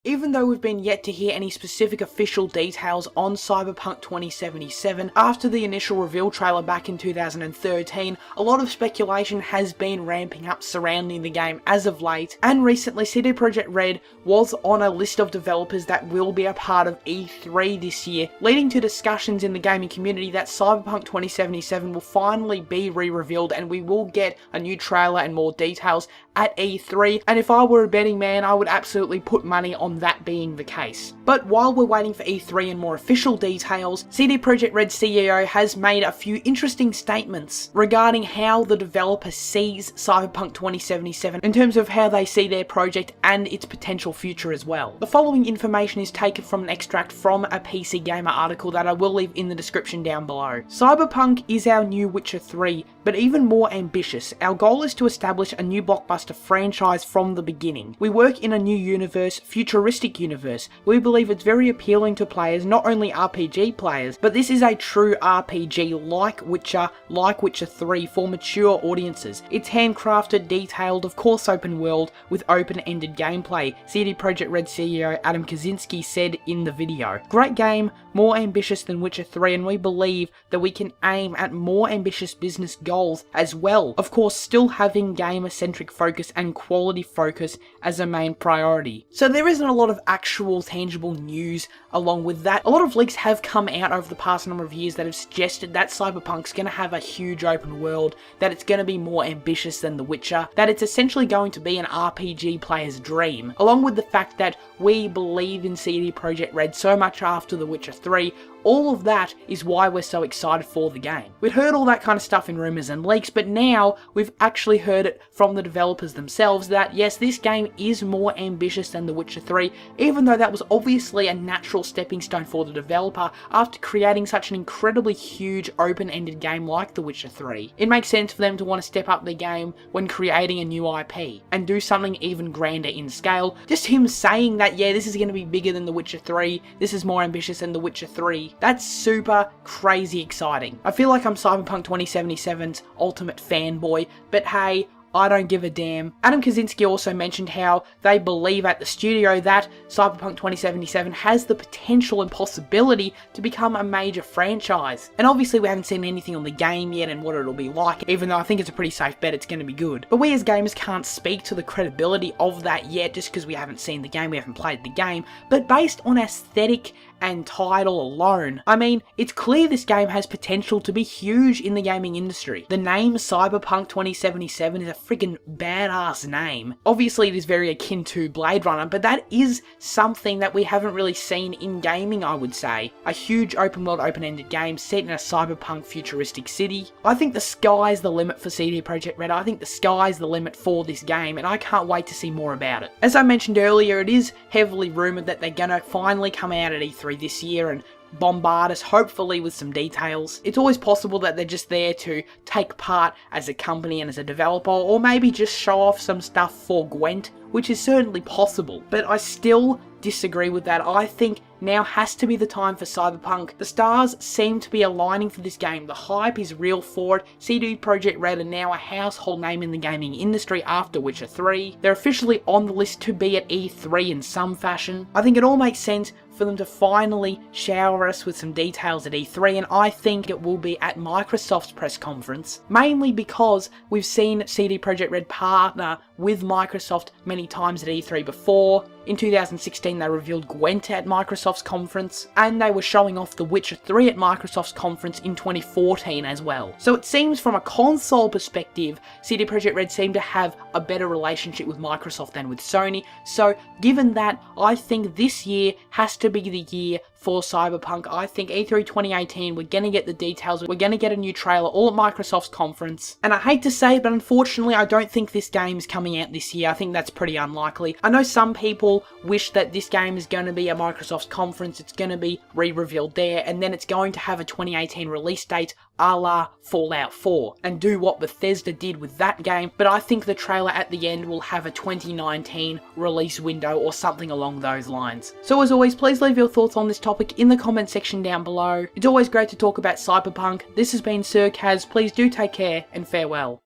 Even though we've been yet to hear any specific official details on Cyberpunk 2077 after the initial reveal trailer back in 2013, a lot of speculation has been ramping up surrounding the game as of late, and recently CD Projekt Red was on a list of developers that will be a part of E3 this year, leading to discussions in the gaming community that Cyberpunk 2077 will finally be re-revealed and we will get a new trailer and more details at E3, and if I were a betting man, I would absolutely put money on that being the case. But while we're waiting for E3 and more official details, CD Projekt Red CEO has made a few interesting statements regarding how the developer sees Cyberpunk 2077 in terms of how they see their project and its potential future as well. The following information is taken from an extract from a PC Gamer article that I will leave in the description down below. Cyberpunk is our new Witcher 3, but even more ambitious. Our goal is to establish a new blockbuster franchise from the beginning. We work in a new universe, futuristic universe. We believe it's very appealing to players, not only RPG players, but this is a true RPG like Witcher 3 for mature audiences. It's handcrafted, detailed, of course open world, with open-ended gameplay, CD Projekt Red CEO Adam Kaczynski said in the video. Great game, more ambitious than Witcher 3, and we believe that we can aim at more ambitious business goals as well. Of course, still having gamer-centric focus and quality focus as a main priority. So there isn't a lot of actual tangible news along with that. A lot of leaks have come out over the past number of years that have suggested that Cyberpunk's going to have a huge open world, that it's going to be more ambitious than The Witcher, that it's essentially going to be an RPG player's dream, along with the fact that we believe in CD Projekt Red so much after The Witcher 3. All of that is why we're so excited for the game. We'd heard all that kind of stuff in rumours and leaks, but now we've actually heard it from the developers themselves that yes, this game is more ambitious than The Witcher 3, even though that was obviously a natural stepping stone for the developer after creating such an incredibly huge open-ended game like The Witcher 3. It makes sense for them to want to step up their game when creating a new IP and do something even grander in scale. Just him saying that, yeah, this is going to be bigger than The Witcher 3, this is more ambitious than The Witcher 3, that's super crazy exciting. I feel like I'm Cyberpunk 2077's ultimate fanboy, but hey, I don't give a damn. Adam Kaczynski also mentioned how they believe at the studio that Cyberpunk 2077 has the potential and possibility to become a major franchise. And obviously we haven't seen anything on the game yet and what it'll be like, even though I think it's a pretty safe bet it's going to be good. But we as gamers can't speak to the credibility of that yet just because we haven't seen the game, we haven't played the game. But based on aesthetic and title alone, I mean, it's clear this game has potential to be huge in the gaming industry. The name Cyberpunk 2077 is a freaking badass name. Obviously it is very akin to Blade Runner, but that is something that we haven't really seen in gaming, I would say. A huge open world, open-ended game set in a cyberpunk futuristic city. I think the sky's the limit for CD Projekt Red. I think the sky's the limit for this game, and I can't wait to see more about it. As I mentioned earlier, it is heavily rumoured that they're gonna finally come out at E3 this year and bombard us hopefully with some details. It's always possible that they're just there to take part as a company and as a developer, or maybe just show off some stuff for Gwent, which is certainly possible, but I still disagree with that. I think now has to be the time for Cyberpunk. The stars seem to be aligning for this game. The hype is real for it. CD Projekt Red are now a household name in the gaming industry after Witcher 3. They're officially on the list to be at E3 in some fashion. I think it all makes sense for them to finally shower us with some details at E3, and I think it will be at Microsoft's press conference, mainly because we've seen CD Projekt Red partner with Microsoft many times at E3 before. In 2016 they revealed Gwent at Microsoft's conference, and they were showing off The Witcher 3 at Microsoft's conference in 2014 as well. So it seems from a console perspective, CD Projekt Red seem to have a better relationship with Microsoft than with Sony, so given that, I think this year has to be the year for Cyberpunk. I think E3 2018, we're going to get the details, we're going to get a new trailer all at Microsoft's conference, and I hate to say it, but unfortunately I don't think this game is coming out this year. I think that's pretty unlikely. I know some people wish that this game is going to be at Microsoft's conference, it's going to be re-revealed there, and then it's going to have a 2018 release date a la Fallout 4, and do what Bethesda did with that game, but I think the trailer at the end will have a 2019 release window or something along those lines. So as always, please leave your thoughts on this topic in the comment section down below. It's always great to talk about Cyberpunk. This has been SirCazz. Please do take care, and farewell.